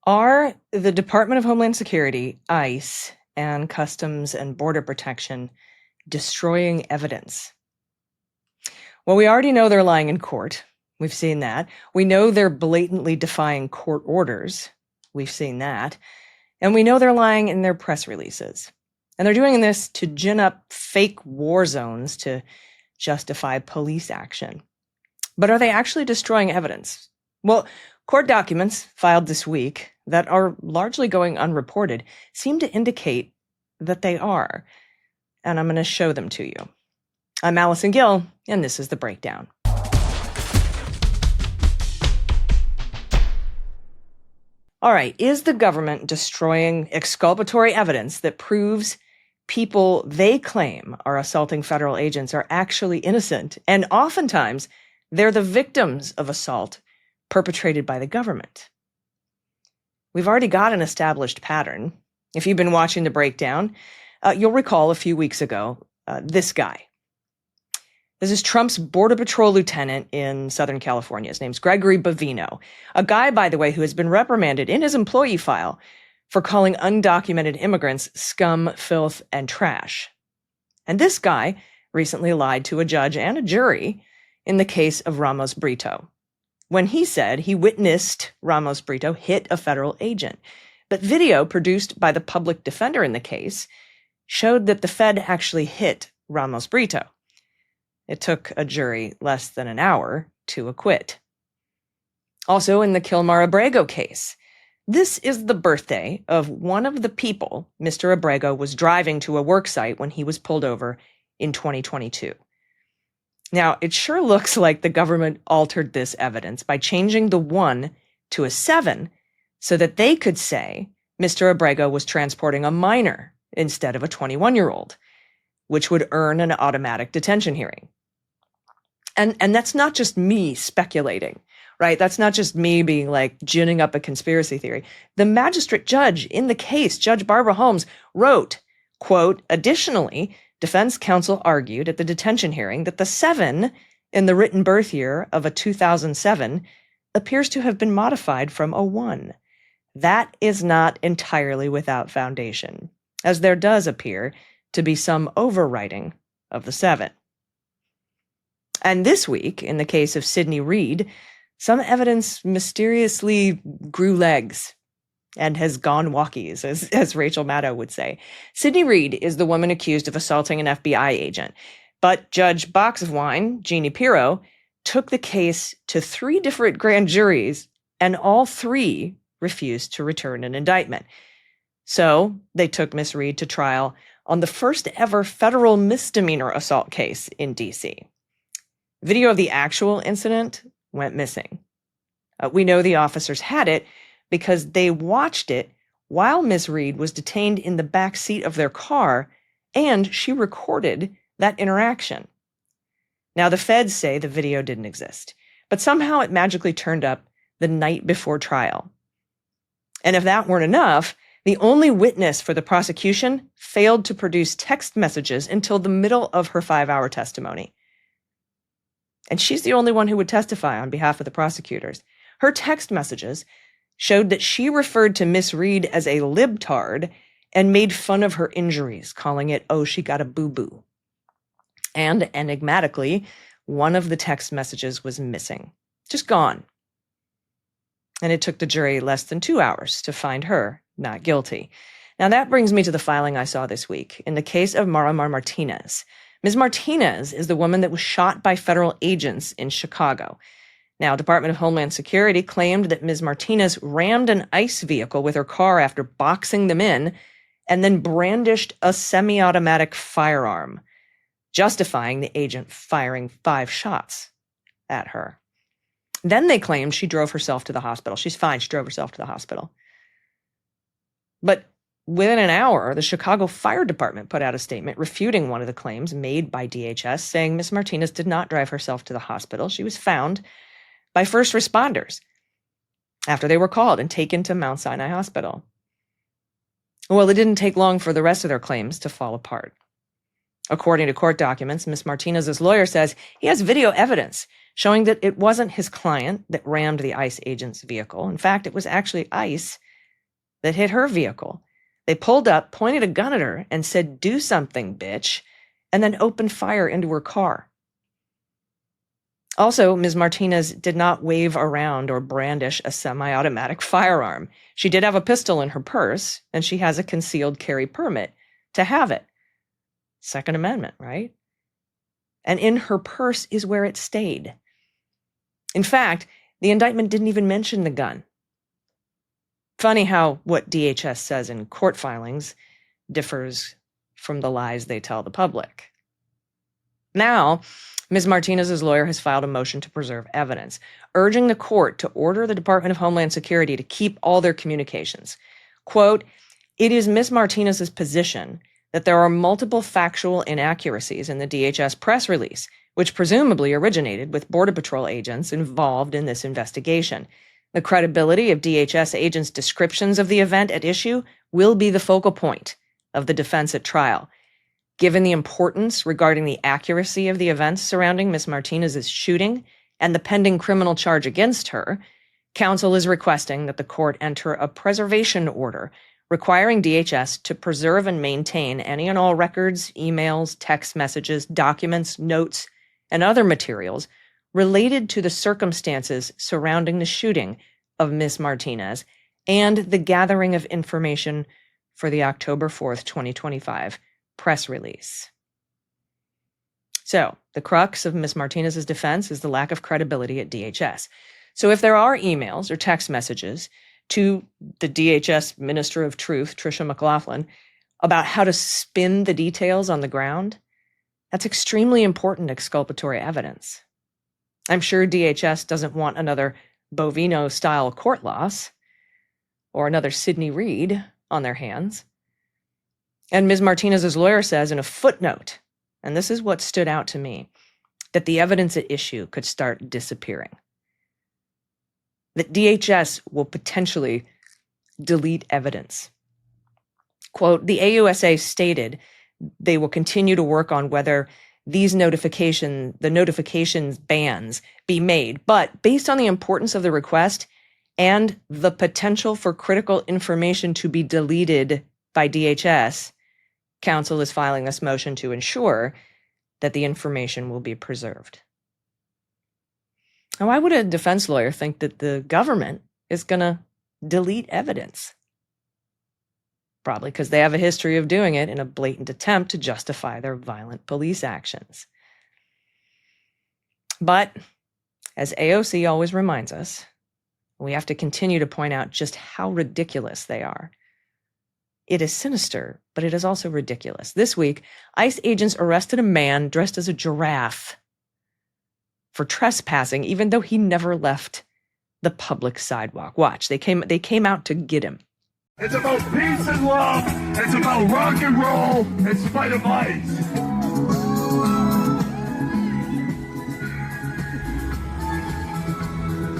Are the Department of Homeland Security, ICE, and Customs and Border Protection destroying evidence? Well, we already know they're lying in court. We've seen that. We know they're blatantly defying court orders. We've seen that. And we know they're lying in their press releases. And they're doing this to gin up fake war zones to justify police action. But are they actually destroying evidence? Well, court documents filed this week that are largely going unreported seem to indicate that they are. And I'm going to show them to you. I'm Allison Gill, and this is The Breakdown. All right, is the government destroying exculpatory evidence that proves people they claim are assaulting federal agents are actually innocent, and oftentimes they're the victims of assault perpetrated by the government? We've already got an established pattern. If you've been watching The Breakdown, you'll recall a few weeks ago, this guy. This is Trump's Border Patrol lieutenant in Southern California. His name's Gregory Bavino, a guy, by the way, who has been reprimanded in his employee file for calling undocumented immigrants scum, filth, and trash. And this guy recently lied to a judge and a jury in the case of Ramos Brito, when he said he witnessed Ramos Brito hit a federal agent. But video produced by the public defender in the case showed that the Fed actually hit Ramos Brito. It took a jury less than an hour to acquit. Also, in the Kilmar Abrego case, this is the birthday of one of the people Mr. Abrego was driving to a work site when he was pulled over in 2022. Now, it sure looks like the government altered this evidence by changing the 1 to a 7 so that they could say Mr. Abrego was transporting a minor instead of a 21-year-old, which would earn an automatic detention hearing. And that's not just me speculating, right? That's not just me being like ginning up a conspiracy theory. The magistrate judge in the case, Judge Barbara Holmes, wrote, quote, "Additionally, defense counsel argued at the detention hearing that the 7 in the written birth year of a 2007 appears to have been modified from a 1. That is not entirely without foundation, as there does appear to be some overwriting of the 7. And this week, in the case of Sidney Reed, some evidence mysteriously grew legs and has gone walkies, as Rachel Maddow would say. Sidney Reed is the woman accused of assaulting an FBI agent. But Judge Boxwine, Jeannie Pirro, took the case to 3 different grand juries, and all 3 refused to return an indictment. So they took Miss Reed to trial on the first ever federal misdemeanor assault case in D.C. Video of the actual incident went missing. We know the officers had it because they watched it while Ms. Reed was detained in the back seat of their car, and she recorded that interaction. Now, the feds say the video didn't exist, but somehow it magically turned up the night before trial. And if that weren't enough, the only witness for the prosecution failed to produce text messages until the middle of her 5-hour testimony. And she's the only one who would testify on behalf of the prosecutors. Her text messages showed that she referred to Miss Reed as a libtard and made fun of her injuries, calling it, "Oh, she got a boo-boo." And enigmatically, one of the text messages was missing, just gone. And it took the jury less than 2 hours to find her not guilty. Now that brings me to the filing I saw this week in the case of Marimar Martinez. Ms. Martinez is the woman that was shot by federal agents in Chicago. Now, Department of Homeland Security claimed that Ms. Martinez rammed an ICE vehicle with her car after boxing them in and then brandished a semi-automatic firearm, justifying the agent firing 5 shots at her. Then they claimed she drove herself to the hospital. She's fine. She drove herself to the hospital. But within an hour, the Chicago Fire Department put out a statement refuting one of the claims made by DHS, saying Ms. Martinez did not drive herself to the hospital. She was found by first responders after they were called and taken to Mount Sinai Hospital. Well, it didn't take long for the rest of their claims to fall apart. According to court documents, Ms. Martinez's lawyer says he has video evidence showing that it wasn't his client that rammed the ICE agent's vehicle. In fact, it was actually ICE that hit her vehicle. They pulled up, pointed a gun at her, and said, "Do something, bitch," and then opened fire into her car. Also, Ms. Martinez did not wave around or brandish a semi-automatic firearm. She did have a pistol in her purse, and she has a concealed carry permit to have it. Second Amendment, right? And in her purse is where it stayed. In fact, the indictment didn't even mention the gun. Funny how what DHS says in court filings differs from the lies they tell the public. Now, Ms. Martinez's lawyer has filed a motion to preserve evidence, urging the court to order the Department of Homeland Security to keep all their communications. Quote, "It is Ms. Martinez's position that there are multiple factual inaccuracies in the DHS press release, which presumably originated with Border Patrol agents involved in this investigation. The credibility of DHS agents' descriptions of the event at issue will be the focal point of the defense at trial. Given the importance regarding the accuracy of the events surrounding Ms. Martinez's shooting and the pending criminal charge against her, counsel is requesting that the court enter a preservation order requiring DHS to preserve and maintain any and all records, emails, text messages, documents, notes, and other materials related to the circumstances surrounding the shooting of Ms. Martinez and the gathering of information for the October 4th, 2025 press release." So, the crux of Ms. Martinez's defense is the lack of credibility at DHS. So if there are emails or text messages to the DHS Minister of Truth, Tricia McLaughlin, about how to spin the details on the ground, that's extremely important exculpatory evidence. I'm sure DHS doesn't want another Bovino-style court loss or another Sidney Reed on their hands. And Ms. Martinez's lawyer says in a footnote, and this is what stood out to me, that the evidence at issue could start disappearing. That DHS will potentially delete evidence. Quote, "The AUSA stated they will continue to work on whether the notifications bans be made, but based on the importance of the request and the potential for critical information to be deleted by DHS, counsel is filing this motion to ensure that the information will be preserved." Now, why would a defense lawyer think that the government is going to delete evidence? Probably because they have a history of doing it in a blatant attempt to justify their violent police actions. But, as AOC always reminds us, we have to continue to point out just how ridiculous they are. It is sinister, but it is also ridiculous. This week, ICE agents arrested a man dressed as a giraffe for trespassing, even though he never left the public sidewalk. Watch, they came out to get him. It's about peace and love. It's about rock and roll in spite of ice.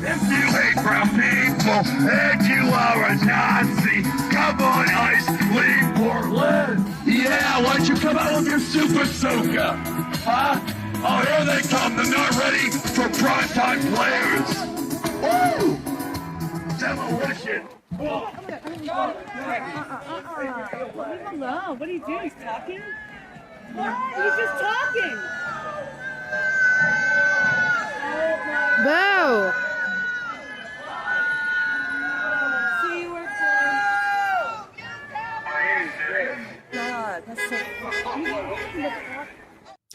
If you hate brown people and you are a Nazi, come on, ICE, leave Portland. Yeah, why don't you come out with your super soaker? Huh? Oh, here they come. They're not ready for primetime players. Woo! Demolition. Leave him alone. What are you doing? He's talking? What? He's just talking. Boo! See you work God, that's so funny.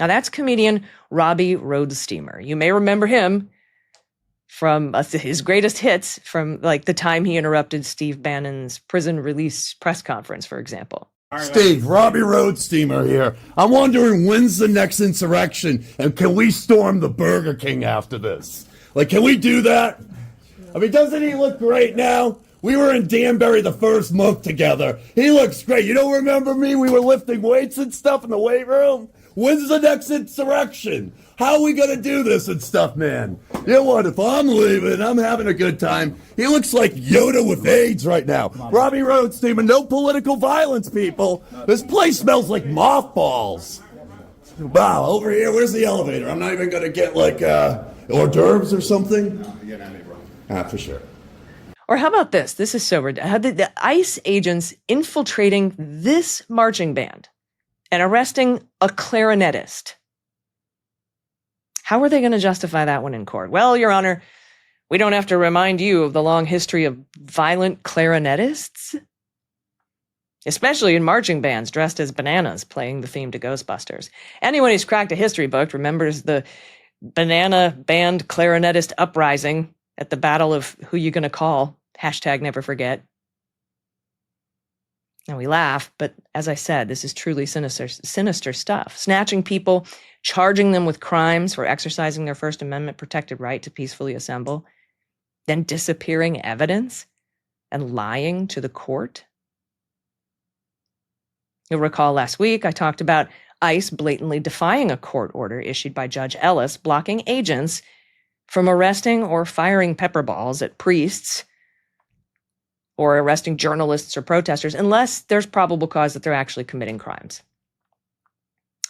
Now that's comedian Robbie Roadsteamer. You may remember him from his greatest hits from like the time he interrupted Steve Bannon's prison release press conference, for example. Steve, Robbie Roadsteamer here. I'm wondering when's the next insurrection and can we storm the Burger King after this? Like, can we do that? I mean, doesn't he look great now? We were in Danbury the first month together. He looks great. You don't remember me? We were lifting weights and stuff in the weight room. When's the next insurrection? How are we going to do this and stuff, man? You know what? If I'm leaving, I'm having a good time. He looks like Yoda with AIDS right now. Robbie Roadsteamer, no political violence, people. This place smells like mothballs. Wow, over here, where's the elevator? I'm not even going to get like hors d'oeuvres or something. For sure. Or how about this? This is so ridiculous. The ICE agents infiltrating this marching band and arresting a clarinetist. How are they going to justify that one in court? Well, Your Honor, we don't have to remind you of the long history of violent clarinetists, especially in marching bands dressed as bananas playing the theme to Ghostbusters. Anyone who's cracked a history book remembers the banana band clarinetist uprising at the Battle of Who You Gonna Call, #NeverForget. And we laugh, but as I said, this is truly sinister stuff. Snatching people, charging them with crimes for exercising their First Amendment protected right to peacefully assemble, then disappearing evidence and lying to the court. You'll recall last week I talked about ICE blatantly defying a court order issued by Judge Ellis, blocking agents from arresting or firing pepper balls at priests or arresting journalists or protesters unless there's probable cause that they're actually committing crimes.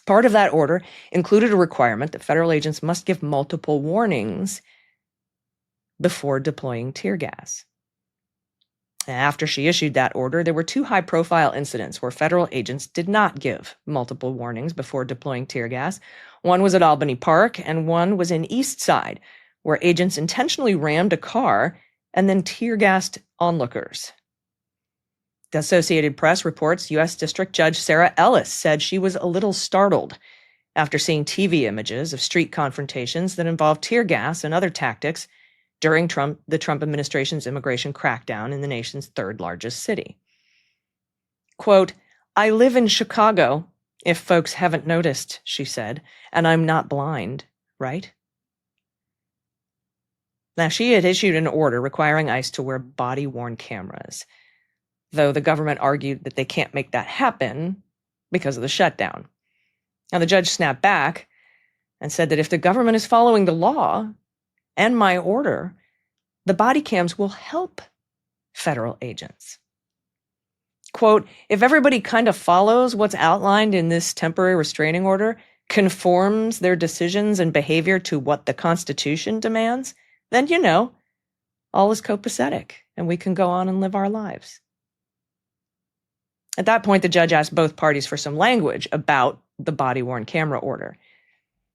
Part of that order included a requirement that federal agents must give multiple warnings before deploying tear gas. After she issued that order, there were 2 high-profile incidents where federal agents did not give multiple warnings before deploying tear gas. One was at Albany Park, and one was in East Side, where agents intentionally rammed a car and then tear-gassed onlookers. The Associated Press reports U.S. District Judge Sarah Ellis said she was a little startled after seeing TV images of street confrontations that involved tear gas and other tactics during the Trump administration's immigration crackdown in the nation's 3rd largest city. Quote, "I live in Chicago, if folks haven't noticed," she said, "and I'm not blind, right?" Now, she had issued an order requiring ICE to wear body-worn cameras, though the government argued that they can't make that happen because of the shutdown. Now, the judge snapped back and said that if the government is following the law and my order, the body cams will help federal agents. Quote, "If everybody kind of follows what's outlined in this temporary restraining order, conforms their decisions and behavior to what the Constitution demands, then, all is copacetic and we can go on and live our lives." At that point, the judge asked both parties for some language about the body-worn camera order,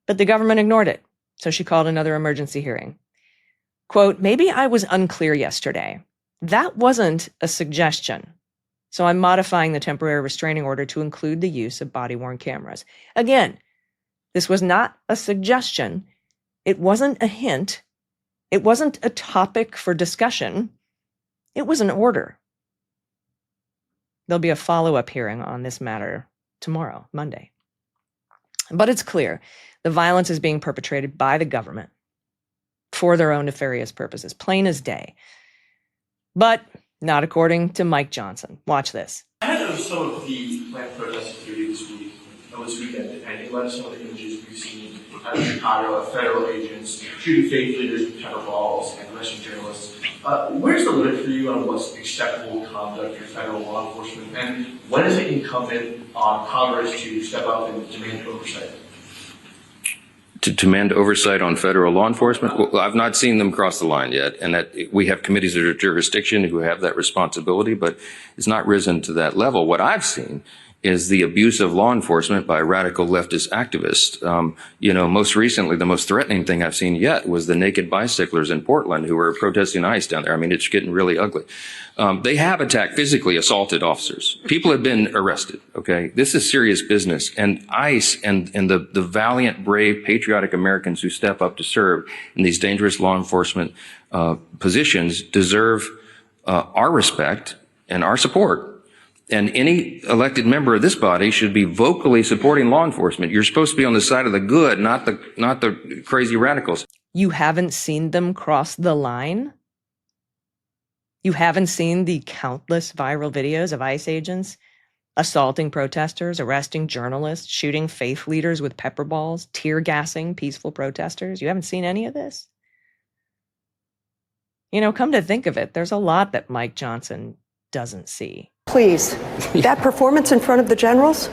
but the government ignored it, so she called another emergency hearing. Quote, "Maybe I was unclear yesterday. That wasn't a suggestion, so I'm modifying the temporary restraining order to include the use of body-worn cameras." Again, this was not a suggestion. It wasn't a hint. It wasn't a topic for discussion. It was an order. There'll be a follow-up hearing on this matter tomorrow, Monday. But it's clear the violence is being perpetrated by the government for their own nefarious purposes, plain as day. But not according to Mike Johnson. Watch this. Ahead of some of the planned protest activity this weekend, and in light of some of the images we've seen out of Chicago of federal agents shooting faith leaders with pepper balls and arresting journalists, where's the limit for you on what's acceptable conduct for federal law enforcement, and when is it incumbent on Congress to step up and demand oversight? To demand oversight on federal law enforcement? Well, I've not seen them cross the line yet, and that we have committees of jurisdiction who have that responsibility, but it's not risen to that level. What I've seen is the abuse of law enforcement by radical leftist activists. Most recently, the most threatening thing I've seen yet was the naked bicyclers in Portland who were protesting ICE down there. I mean, it's getting really ugly. They have attacked, physically assaulted officers. People have been arrested, okay? This is serious business. And ICE and the valiant, brave, patriotic Americans who step up to serve in these dangerous law enforcement positions deserve our respect and our support. And any elected member of this body should be vocally supporting law enforcement. You're supposed to be on the side of the good, not the crazy radicals. You haven't seen them cross the line? You haven't seen the countless viral videos of ICE agents assaulting protesters, arresting journalists, shooting faith leaders with pepper balls, tear gassing peaceful protesters? You haven't seen any of this? Come to think of it, there's a lot that Mike Johnson doesn't see. Please, that performance in front of the generals,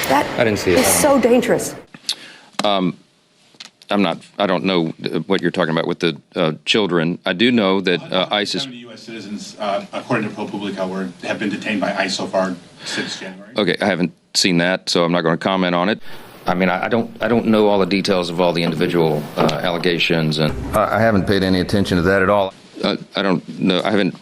I didn't see it. Is so dangerous. I I don't know what you're talking about with the children. I do know that ISIS. 70 U.S. citizens, according to ProPublica, have been detained by ICE so far since January. Okay, I haven't seen that, so I'm not going to comment on it. I mean, I don't know all the details of all the individual allegations, and I haven't paid any attention to that at all. I don't know. I haven't.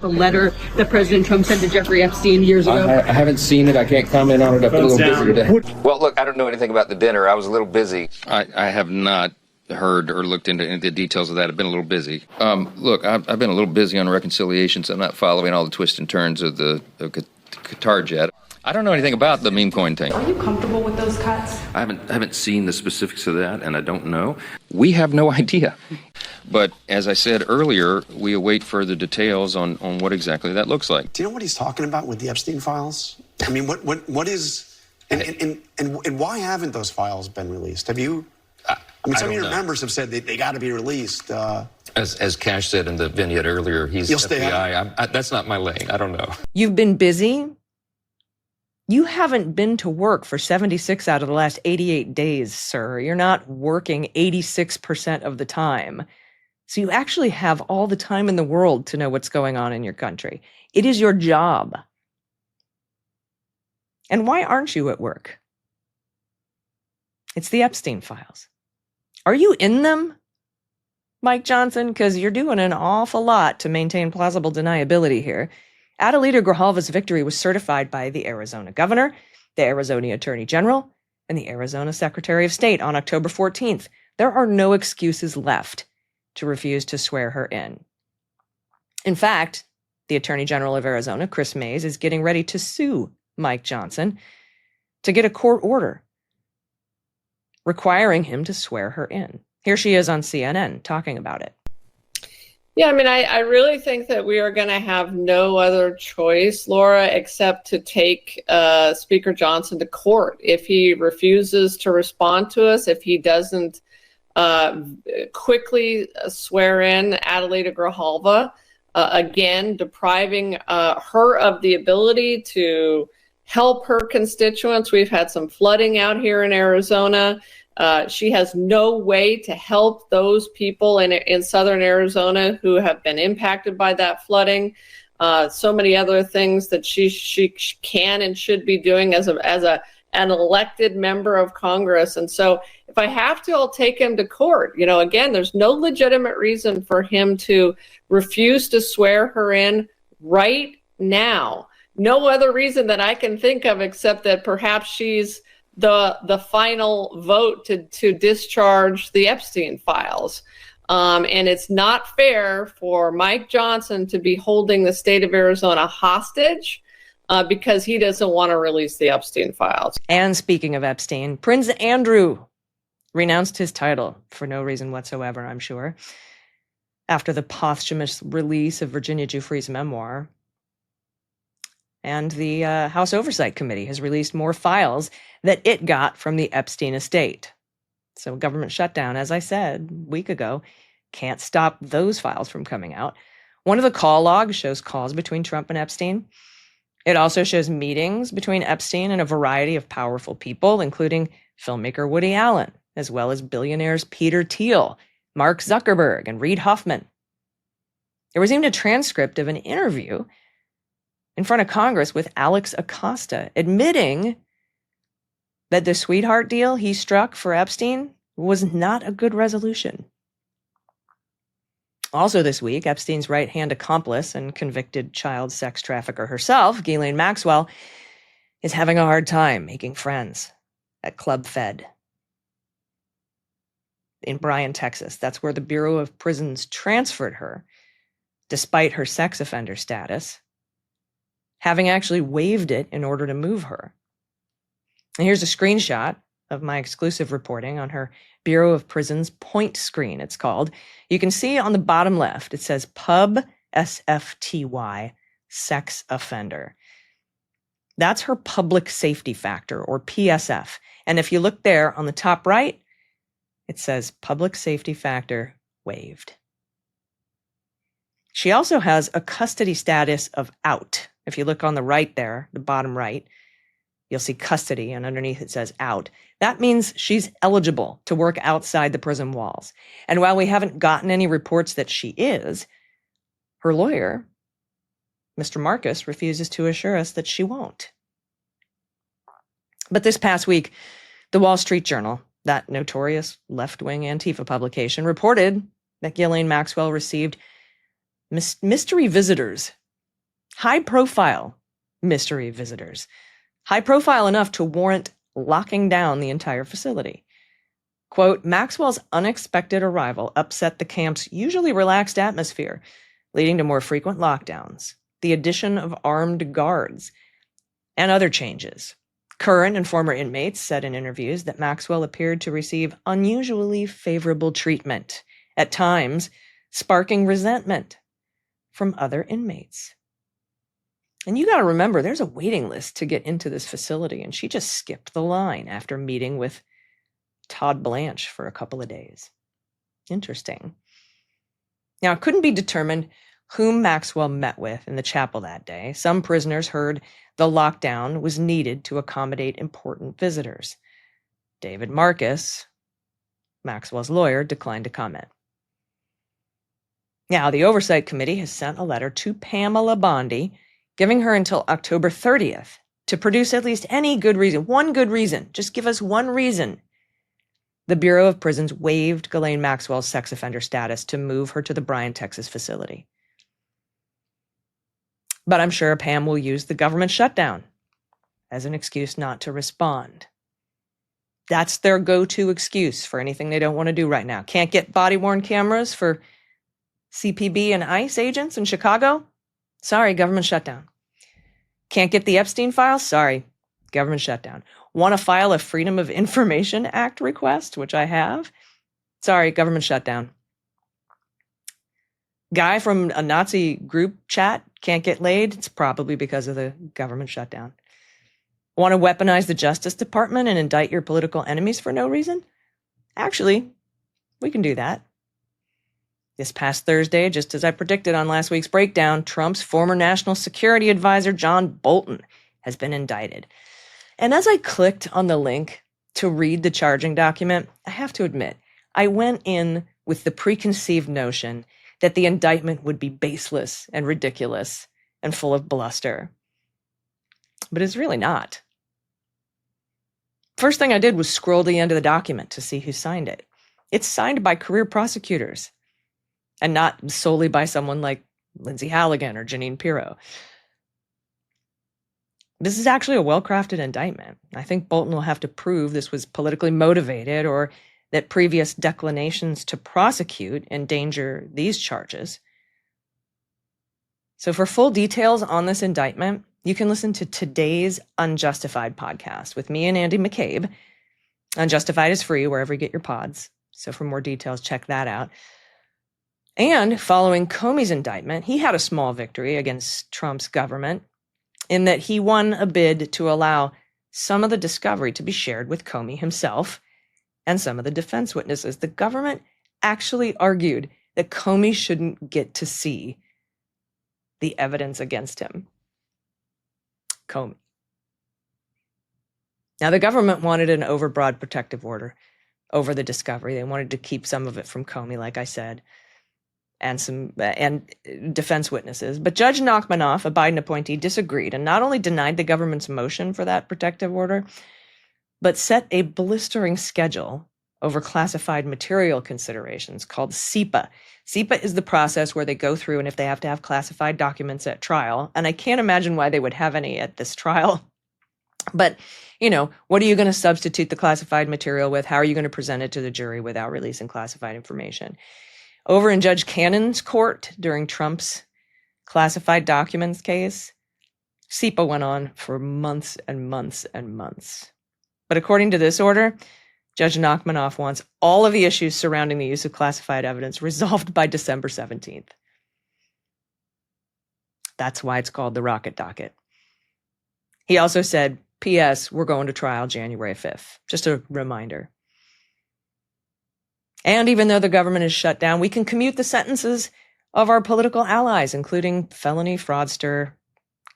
The letter that President Trump sent to Jeffrey Epstein years ago. I haven't seen it. I can't comment on it. I've been a little busy today. Well, look, I don't know anything about the dinner. I was a little busy. I have not heard or looked into any of the details of that. I've been a little busy. Look, I've been a little busy on reconciliation, so I'm not following all the twists and turns of the Qatar jet. I don't know anything about the meme coin thing. Are you comfortable with those cuts? I haven't seen the specifics of that, and I don't know. We have no idea. But as I said earlier, we await further details on what exactly that looks like. Do you know what he's talking about with the Epstein files? I mean, what is, and why haven't those files been released? Have you? I mean, some of your members have said they got to be released. As Cash said in the vignette earlier, he's FBI. That's not my lane. I don't know. You've been busy. You haven't been to work for 76 out of the last 88 days, sir. You're not working 86% of the time. So you actually have all the time in the world to know what's going on in your country. It is your job. And why aren't you at work? It's the Epstein files. Are you in them, Mike Johnson? Because you're doing an awful lot to maintain plausible deniability here. Adelita Grijalva's victory was certified by the Arizona governor, the Arizona attorney general, and the Arizona secretary of state on October 14th. There are no excuses left to refuse to swear her in. In fact, the attorney general of Arizona, Chris Mays, is getting ready to sue Mike Johnson to get a court order requiring him to swear her in. Here she is on CNN talking about it. Yeah, I mean, I really think that we are going to have no other choice, Laura, except to take Speaker Johnson to court. If he refuses to respond to us, if he doesn't quickly swear in Adelita Grijalva, again, depriving her of the ability to help her constituents. We've had some flooding out here in Arizona. She has no way to help those people in southern Arizona who have been impacted by that flooding. So many other things that she can and should be doing as an elected member of Congress. And so if I have to, I'll take him to court. You know, again, there's no legitimate reason for him to refuse to swear her in right now. No other reason that I can think of except that perhaps she's the final vote to discharge the Epstein files. And it's not fair for Mike Johnson to be holding the state of Arizona hostage because he doesn't want to release the Epstein files. And speaking of Epstein, Prince Andrew renounced his title for no reason whatsoever, I'm sure, after the posthumous release of Virginia Giuffre's memoir. And the House Oversight Committee has released more files that it got from the Epstein estate. So government shutdown, as I said a week ago, can't stop those files from coming out. One of the call logs shows calls between Trump and Epstein. It also shows meetings between Epstein and a variety of powerful people, including filmmaker Woody Allen, as well as billionaires Peter Thiel, Mark Zuckerberg, and Reid Hoffman. There was even a transcript of an interview in front of Congress with Alex Acosta, admitting that the sweetheart deal he struck for Epstein was not a good resolution. Also this week, Epstein's right-hand accomplice and convicted child sex trafficker herself, Ghislaine Maxwell, is having a hard time making friends at Club Fed in Bryan, Texas. That's where the Bureau of Prisons transferred her, despite her sex offender status, having actually waived it in order to move her. And here's a screenshot of my exclusive reporting on her Bureau of Prisons point screen, it's called. You can see on the bottom left, it says Pub SFTY, sex offender. That's her public safety factor, or PSF. And if you look there on the top right, it says public safety factor waived. She also has a custody status of out. If you look on the right there, the bottom right, You'll see custody, and underneath it says out. That means she's eligible to work outside the prison walls. And while we haven't gotten any reports that she is, her lawyer, Mr. Marcus, refuses to assure us that she won't. But this past week, the Wall Street Journal, that notorious left-wing Antifa publication, reported that Ghislaine Maxwell received mystery visitors, high-profile mystery visitors, high-profile enough to warrant locking down the entire facility. Quote, Maxwell's unexpected arrival upset the camp's usually relaxed atmosphere, leading to more frequent lockdowns, the addition of armed guards, and other changes. Current and former inmates said in interviews that Maxwell appeared to receive unusually favorable treatment, at times sparking resentment from other inmates. And you got to remember, there's a waiting list to get into this facility, and she just skipped the line after meeting with Todd Blanche for a couple of days. Interesting. Now, it couldn't be determined whom Maxwell met with in the chapel that day. Some prisoners heard the lockdown was needed to accommodate important visitors. David Marcus, Maxwell's lawyer, declined to comment. Now, the Oversight Committee has sent a letter to Pamela Bondi, giving her until October 30th to produce at least any good reason, one good reason. Just give us one reason. The Bureau of Prisons waived Ghislaine Maxwell's sex offender status to move her to the Bryan, Texas facility. But I'm sure Pam will use the government shutdown as an excuse not to respond. That's their go-to excuse for anything they don't want to do right now. Can't get body-worn cameras for CPB and ICE agents in Chicago? Sorry, government shutdown. Can't get the Epstein files? Sorry, government shutdown. Want to file a Freedom of Information Act request, which I have? Sorry, government shutdown. Guy from a Nazi group chat can't get laid? It's probably because of the government shutdown. Want to weaponize the Justice Department and indict your political enemies for no reason? Actually, we can do that. This past Thursday, just as I predicted on last week's breakdown, Trump's former national security advisor, John Bolton, has been indicted. And as I clicked on the link to read the charging document, I have to admit, I went in with the preconceived notion that the indictment would be baseless and ridiculous and full of bluster. But it's really not. First thing I did was scroll to the end of the document to see who signed it. It's signed by career prosecutors and not solely by someone like Lindsay Halligan or Jeanine Pirro. This is actually a well-crafted indictment. I think Bolton will have to prove this was politically motivated or that previous declinations to prosecute endanger these charges. So for full details on this indictment, you can listen to today's Unjustified podcast with me and Andy McCabe. Unjustified is free wherever you get your pods. So for more details, check that out. And following Comey's indictment, he had a small victory against Trump's government in that he won a bid to allow some of the discovery to be shared with Comey himself and some of the defense witnesses. The government actually argued that Comey shouldn't get to see the evidence against him. Comey. Now, the government wanted an overbroad protective order over the discovery. They wanted to keep some of it from Comey, like I said, and defense witnesses. But Judge Nachmanoff, a Biden appointee, disagreed and not only denied the government's motion for that protective order, but set a blistering schedule over classified material considerations called SEPA. SEPA is the process where they go through, and if they have to have classified documents at trial, and I can't imagine why they would have any at this trial, but, what are you going to substitute the classified material with? How are you going to present it to the jury without releasing classified information? Over in Judge Cannon's court during Trump's classified documents case, SEPA went on for months and months and months. But according to this order, Judge Nachmanoff wants all of the issues surrounding the use of classified evidence resolved by December 17th. That's why it's called the Rocket Docket. He also said, P.S., we're going to trial January 5th. Just a reminder. And even though the government is shut down, we can commute the sentences of our political allies, including felony fraudster,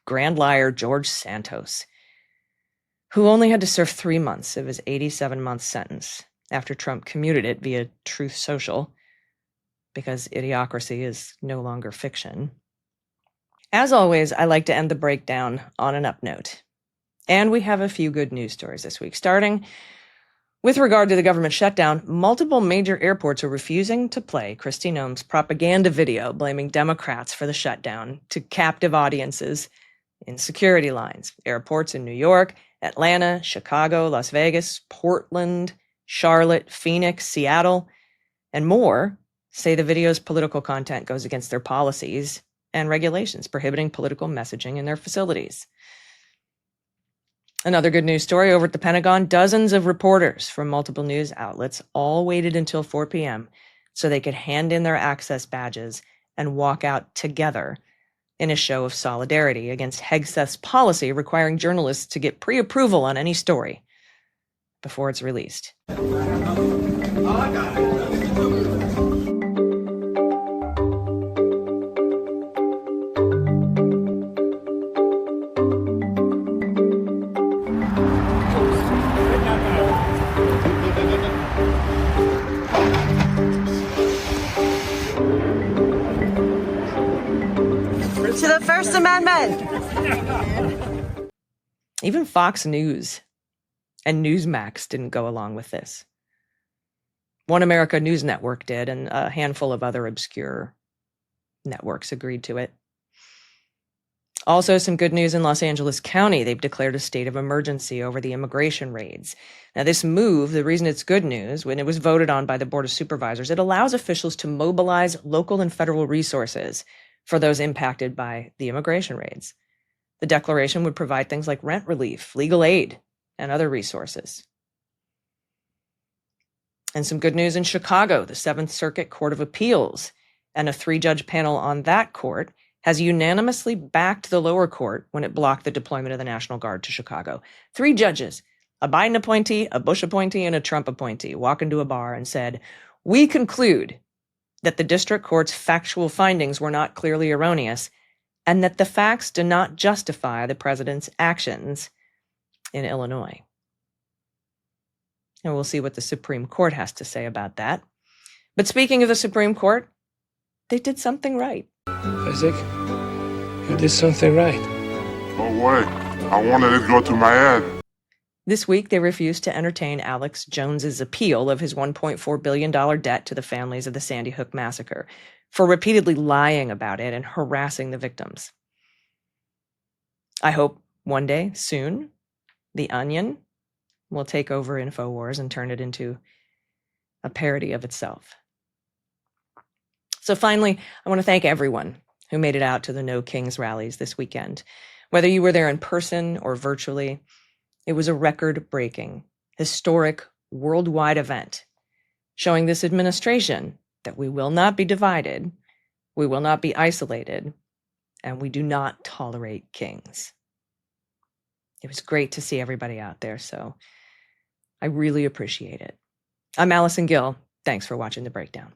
grand liar George Santos. who only had to serve 3 months of his 87-month sentence after Trump commuted it via Truth Social, because idiocracy is no longer fiction. As always, I like to end the breakdown on an up note. And we have a few good news stories this week. Starting with regard to the government shutdown, multiple major airports are refusing to play Kristi Noem's propaganda video blaming Democrats for the shutdown to captive audiences in security lines. Airports in New York, Atlanta, Chicago, Las Vegas, Portland, Charlotte, Phoenix, Seattle, and more say the video's political content goes against their policies and regulations prohibiting political messaging in their facilities. Another good news story over at the Pentagon, dozens of reporters from multiple news outlets all waited until 4 p.m. so they could hand in their access badges and walk out together in a show of solidarity against Hegseth's policy requiring journalists to get pre-approval on any story before it's released. To the First Amendment. Even Fox News and Newsmax didn't go along with this. One America News Network did, and a handful of other obscure networks agreed to it. Also, some good news in Los Angeles County. They've declared a state of emergency over the immigration raids. Now, this move, the reason it's good news, when it was voted on by the Board of Supervisors, it allows officials to mobilize local and federal resources for those impacted by the immigration raids. The declaration would provide things like rent relief, legal aid, and other resources. And some good news in Chicago. The Seventh Circuit Court of Appeals and a 3-judge panel on that court has unanimously backed the lower court when it blocked the deployment of the National Guard to Chicago. 3 judges, a Biden appointee, a Bush appointee, and a Trump appointee, walk into a bar and said, "We conclude that the district court's factual findings were not clearly erroneous, and that the facts do not justify the president's actions in Illinois." And we'll see what the Supreme Court has to say about that. But speaking of the Supreme Court, they did something right. Isaac, you did something right. No way. I wanted it to go to my head. This week, they refused to entertain Alex Jones's appeal of his $1.4 billion debt to the families of the Sandy Hook massacre for repeatedly lying about it and harassing the victims. I hope one day, soon, The Onion will take over InfoWars and turn it into a parody of itself. So finally, I want to thank everyone who made it out to the No Kings rallies this weekend. Whether you were there in person or virtually, it was a record-breaking, historic, worldwide event showing this administration that we will not be divided, we will not be isolated, and we do not tolerate kings. It was great to see everybody out there, so I really appreciate it. I'm Allison Gill. Thanks for watching The Breakdown.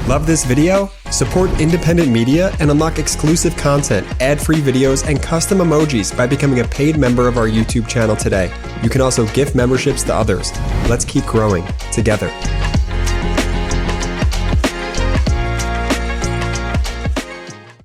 Love this video? Support independent media and unlock exclusive content, ad-free videos, and custom emojis by becoming a paid member of our YouTube channel today. You can also gift memberships to others. Let's keep growing together.